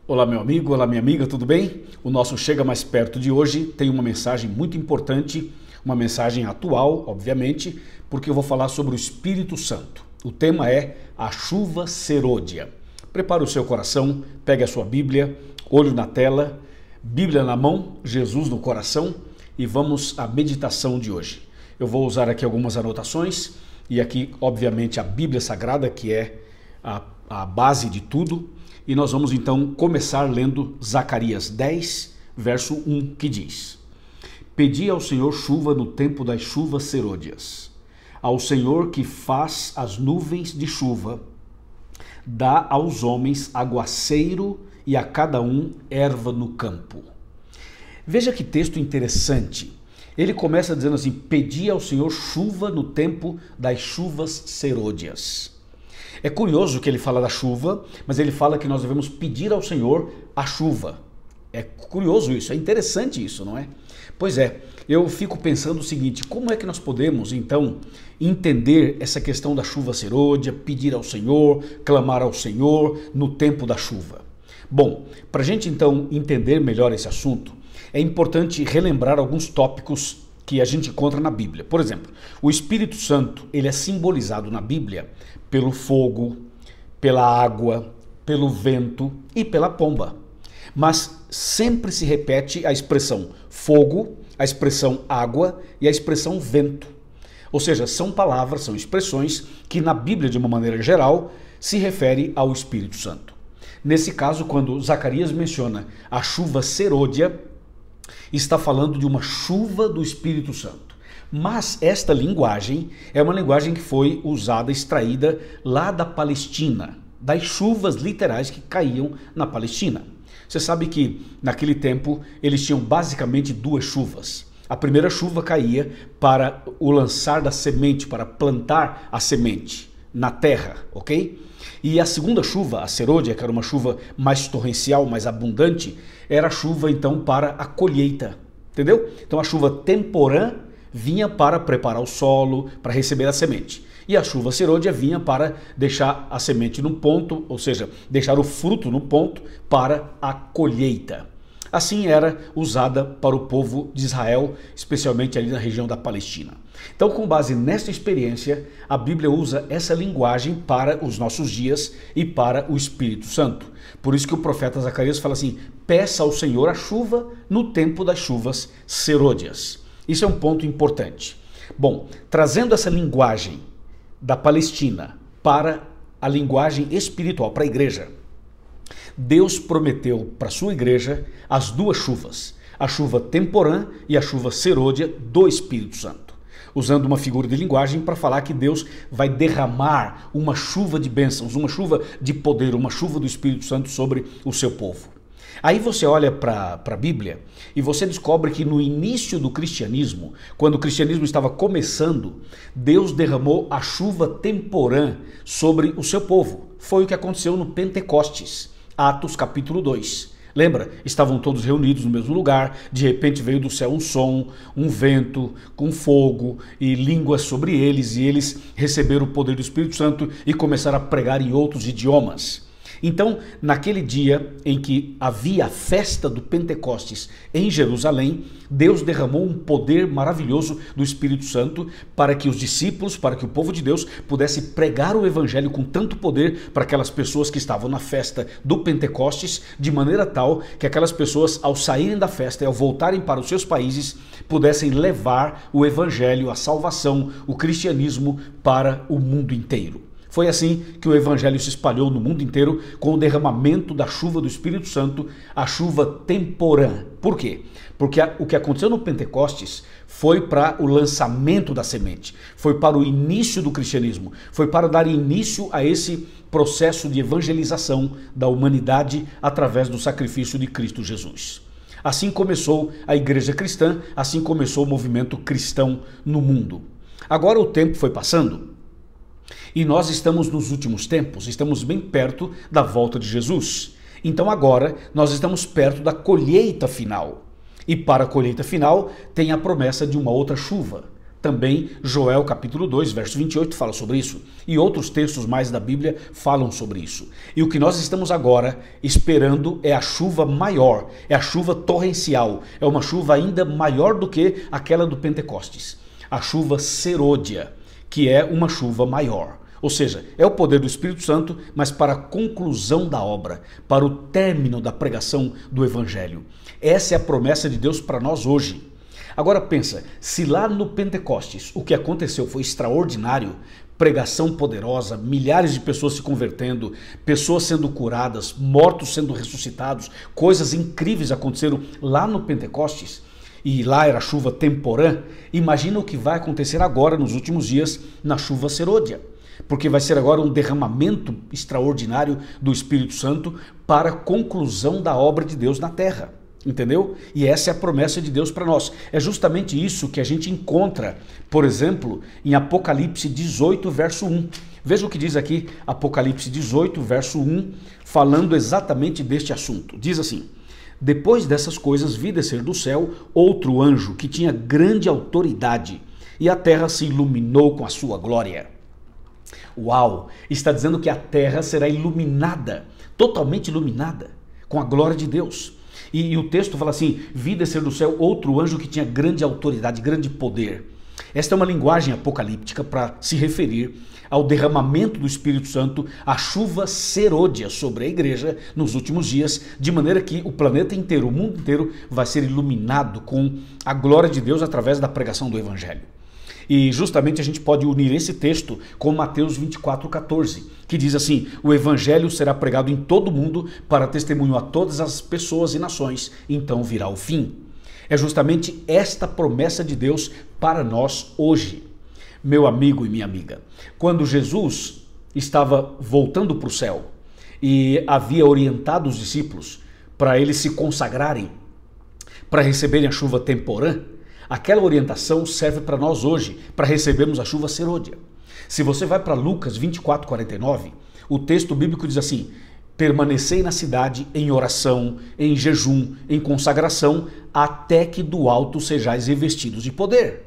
Olá meu amigo, olá minha amiga, tudo bem? O nosso Chega Mais Perto de hoje tem uma mensagem muito importante, uma mensagem atual, obviamente, porque eu vou falar sobre o Espírito Santo. O tema é a chuva serôdia. Prepare o seu coração, pegue a sua Bíblia, olho na tela, Bíblia na mão, Jesus no coração e vamos à meditação de hoje. Eu vou usar aqui algumas anotações e aqui, obviamente, a Bíblia Sagrada, que é a base de tudo. E nós vamos então começar lendo Zacarias 10, verso 1, que diz: Pedi ao Senhor chuva no tempo das chuvas serôdias, ao Senhor que faz as nuvens de chuva, dá aos homens aguaceiro e a cada um erva no campo. Veja que texto interessante. Ele começa dizendo assim: pedi ao Senhor chuva no tempo das chuvas serôdias. É curioso que ele fala da chuva, mas ele fala que nós devemos pedir ao Senhor a chuva. É curioso isso, é interessante isso, não é? Pois é, eu fico pensando o seguinte: como é que nós podemos, então, entender essa questão da chuva serôdia, pedir ao Senhor, clamar ao Senhor no tempo da chuva? Bom, para a gente, então, entender melhor esse assunto, é importante relembrar alguns tópicos que a gente encontra na Bíblia. Por exemplo, o Espírito Santo, ele é simbolizado na Bíblia pelo fogo, pela água, pelo vento e pela pomba. Mas sempre se repete a expressão fogo, a expressão água e a expressão vento. Ou seja, são palavras, são expressões que na Bíblia, de uma maneira geral, se refere ao Espírito Santo. Nesse caso, quando Zacarias menciona a chuva serôdia, está falando de uma chuva do Espírito Santo. Mas esta linguagem é uma linguagem que foi usada, extraída lá da Palestina, das chuvas literais que caíam na Palestina. Você sabe que naquele tempo eles tinham basicamente duas chuvas. A primeira chuva caía para o lançar da semente, para plantar a semente na terra, ok? E a segunda chuva, a serôdia, que era uma chuva mais torrencial, mais abundante, era a chuva então para a colheita, entendeu? Então a chuva temporã vinha para preparar o solo, para receber a semente. E a chuva serôdia vinha para deixar a semente no ponto, ou seja, deixar o fruto no ponto para a colheita. Assim era usada para o povo de Israel, especialmente ali na região da Palestina. Então, com base nesta experiência, a Bíblia usa essa linguagem para os nossos dias e para o Espírito Santo. Por isso que o profeta Zacarias fala assim: peça ao Senhor a chuva no tempo das chuvas serôdias. Isso é um ponto importante. Bom, trazendo essa linguagem da Palestina para a linguagem espiritual, para a igreja, Deus prometeu para a sua igreja as duas chuvas, a chuva temporã e a chuva serôdia do Espírito Santo, usando uma figura de linguagem para falar que Deus vai derramar uma chuva de bênçãos, uma chuva de poder, uma chuva do Espírito Santo sobre o seu povo. Aí você olha para a Bíblia e você descobre que no início do cristianismo, quando o cristianismo estava começando, Deus derramou a chuva temporã sobre o seu povo. Foi o que aconteceu no Pentecostes, Atos capítulo 2. Lembra? Estavam todos reunidos no mesmo lugar, de repente veio do céu um som, um vento, com fogo e línguas sobre eles, e eles receberam o poder do Espírito Santo e começaram a pregar em outros idiomas. Então, naquele dia em que havia a festa do Pentecostes em Jerusalém, Deus derramou um poder maravilhoso do Espírito Santo para que os discípulos, para que o povo de Deus pudesse pregar o evangelho com tanto poder para aquelas pessoas que estavam na festa do Pentecostes, de maneira tal que aquelas pessoas, ao saírem da festa e ao voltarem para os seus países, pudessem levar o evangelho, a salvação, o cristianismo para o mundo inteiro. Foi assim que o evangelho se espalhou no mundo inteiro com o derramamento da chuva do Espírito Santo, a chuva temporã. Por quê? Porque o que aconteceu no Pentecostes foi para o lançamento da semente, foi para o início do cristianismo, foi para dar início a esse processo de evangelização da humanidade através do sacrifício de Cristo Jesus. Assim começou a igreja cristã, assim começou o movimento cristão no mundo. Agora o tempo foi passando. E nós estamos nos últimos tempos, estamos bem perto da volta de Jesus. Então agora nós estamos perto da colheita final. E para a colheita final tem a promessa de uma outra chuva. Também Joel capítulo 2, verso 28 fala sobre isso. E outros textos mais da Bíblia falam sobre isso. E o que nós estamos agora esperando é a chuva maior, é a chuva torrencial, é uma chuva ainda maior do que aquela do Pentecostes. A chuva serôdia, que é uma chuva maior. Ou seja, é o poder do Espírito Santo, mas para a conclusão da obra, para o término da pregação do Evangelho. Essa é a promessa de Deus para nós hoje. Agora pensa, se lá no Pentecostes o que aconteceu foi extraordinário, pregação poderosa, milhares de pessoas se convertendo, pessoas sendo curadas, mortos sendo ressuscitados, coisas incríveis aconteceram lá no Pentecostes, e lá era chuva temporã, imagina o que vai acontecer agora nos últimos dias na chuva serôdia. Porque vai ser agora um derramamento extraordinário do Espírito Santo para a conclusão da obra de Deus na terra. Entendeu? E essa é a promessa de Deus para nós. É justamente isso que a gente encontra, por exemplo, em Apocalipse 18, verso 1. Veja o que diz aqui, Apocalipse 18, verso 1, falando exatamente deste assunto. Diz assim: depois dessas coisas vi descer do céu outro anjo que tinha grande autoridade, e a terra se iluminou com a sua glória. Uau! Está dizendo que a terra será iluminada, totalmente iluminada, com a glória de Deus. E o texto fala assim: vi descer do céu outro anjo que tinha grande autoridade, grande poder. Esta é uma linguagem apocalíptica para se referir ao derramamento do Espírito Santo, a chuva serôdia sobre a igreja nos últimos dias, de maneira que o planeta inteiro, o mundo inteiro vai ser iluminado com a glória de Deus através da pregação do Evangelho. E justamente a gente pode unir esse texto com Mateus 24:14, que diz assim: o evangelho será pregado em todo o mundo para testemunho a todas as pessoas e nações, então virá o fim. É justamente esta promessa de Deus para nós hoje. Meu amigo e minha amiga, quando Jesus estava voltando para o céu e havia orientado os discípulos para eles se consagrarem, para receberem a chuva temporã, aquela orientação serve para nós hoje, para recebermos a chuva serôdia. Se você vai para Lucas 24:49, o texto bíblico diz assim: permanecei na cidade em oração, em jejum, em consagração, até que do alto sejais revestidos de poder.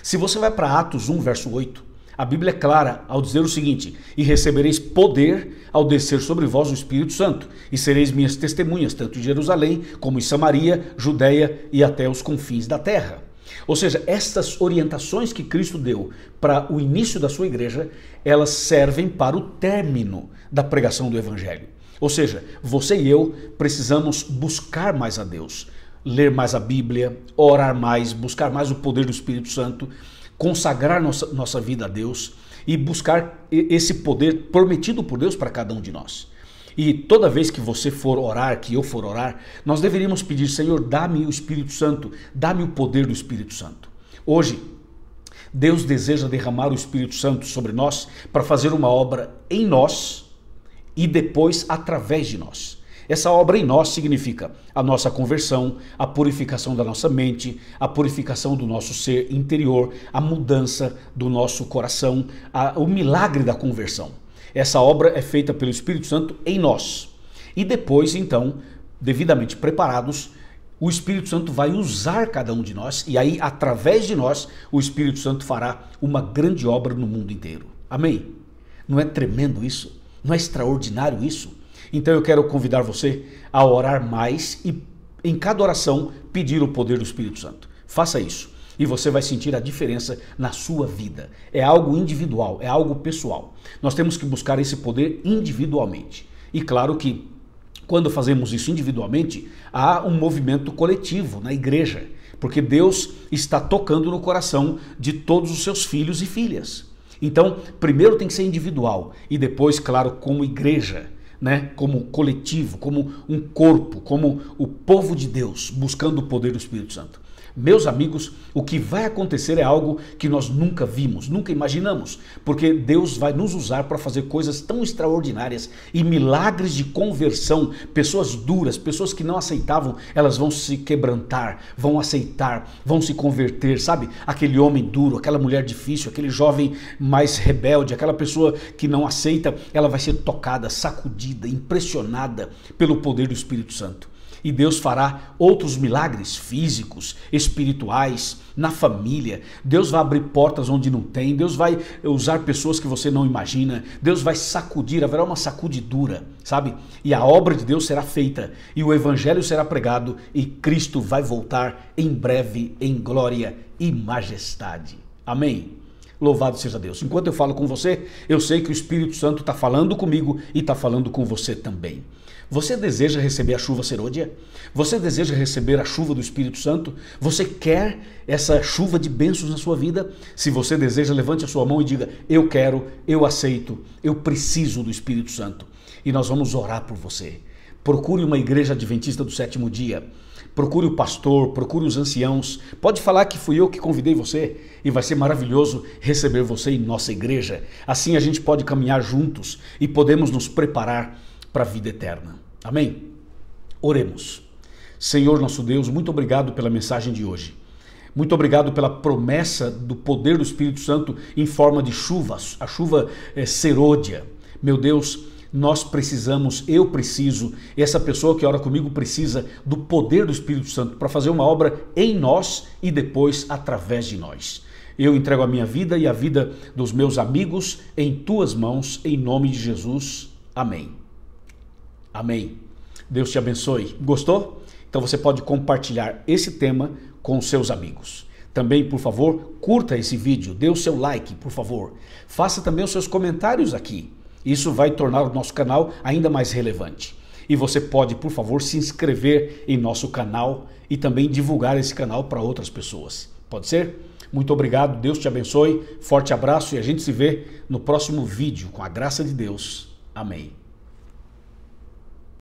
Se você vai para Atos 1, verso 8, a Bíblia é clara ao dizer o seguinte: e recebereis poder ao descer sobre vós o Espírito Santo, e sereis minhas testemunhas, tanto em Jerusalém, como em Samaria, Judeia e até os confins da terra. Ou seja, estas orientações que Cristo deu para o início da sua igreja, elas servem para o término da pregação do Evangelho. Ou seja, você e eu precisamos buscar mais a Deus, ler mais a Bíblia, orar mais, buscar mais o poder do Espírito Santo, consagrar nossa vida a Deus e buscar esse poder prometido por Deus para cada um de nós. E toda vez que você for orar, que eu for orar, nós deveríamos pedir: Senhor, dá-me o Espírito Santo, dá-me o poder do Espírito Santo. Hoje, Deus deseja derramar o Espírito Santo sobre nós para fazer uma obra em nós e depois através de nós. Essa obra em nós significa a nossa conversão, a purificação da nossa mente, a purificação do nosso ser interior, a mudança do nosso coração, o milagre da conversão. Essa obra é feita pelo Espírito Santo em nós. E depois, então, devidamente preparados, o Espírito Santo vai usar cada um de nós e aí, através de nós, o Espírito Santo fará uma grande obra no mundo inteiro. Amém? Não é tremendo isso? Não é extraordinário isso? Então eu quero convidar você a orar mais e em cada oração pedir o poder do Espírito Santo. Faça isso e você vai sentir a diferença na sua vida. É algo individual, é algo pessoal. Nós temos que buscar esse poder individualmente. E claro que quando fazemos isso individualmente, há um movimento coletivo na igreja, porque Deus está tocando no coração de todos os seus filhos e filhas. Então, primeiro tem que ser individual e depois, claro, como igreja, né? Como coletivo, como um corpo, como o povo de Deus, buscando o poder do Espírito Santo. Meus amigos, o que vai acontecer é algo que nós nunca vimos, nunca imaginamos, porque Deus vai nos usar para fazer coisas tão extraordinárias e milagres de conversão. Pessoas duras, pessoas que não aceitavam, elas vão se quebrantar, vão aceitar, vão se converter, sabe? Aquele homem duro, aquela mulher difícil, aquele jovem mais rebelde, aquela pessoa que não aceita, ela vai ser tocada, sacudida, impressionada pelo poder do Espírito Santo. e Deus fará outros milagres físicos, espirituais, na família. Deus vai abrir portas onde não tem, Deus vai usar pessoas que você não imagina, Deus vai sacudir, haverá uma sacudidura, sabe? E a obra de Deus será feita, e o evangelho será pregado, e Cristo vai voltar em breve em glória e majestade. Amém? Louvado seja Deus. Enquanto eu falo com você, eu sei que o Espírito Santo está falando comigo e está falando com você também. Você deseja receber a chuva serôdia? Você deseja receber a chuva do Espírito Santo? Você quer essa chuva de bênçãos na sua vida? Se você deseja, levante a sua mão e diga: eu quero, eu aceito, eu preciso do Espírito Santo. E nós vamos orar por você. Procure uma igreja adventista do sétimo dia. Procure o pastor, procure os anciãos. Pode falar que fui eu que convidei você e vai ser maravilhoso receber você em nossa igreja. Assim a gente pode caminhar juntos e podemos nos preparar para a vida eterna. Amém? Oremos. Senhor nosso Deus, muito obrigado pela mensagem de hoje. Muito obrigado pela promessa do poder do Espírito Santo em forma de chuva, a chuva serôdia. Meu Deus, nós precisamos, eu preciso, essa pessoa que ora comigo precisa do poder do Espírito Santo para fazer uma obra em nós e depois através de nós. Eu entrego a minha vida e a vida dos meus amigos em tuas mãos, em nome de Jesus. Amém. Amém. Deus te abençoe. Gostou? Então você pode compartilhar esse tema com os seus amigos. Também, por favor, curta esse vídeo, dê o seu like, por favor. Faça também os seus comentários aqui. Isso vai tornar o nosso canal ainda mais relevante. E você pode, por favor, se inscrever em nosso canal e também divulgar esse canal para outras pessoas. Pode ser? Muito obrigado, Deus te abençoe, forte abraço e a gente se vê no próximo vídeo, com a graça de Deus. Amém.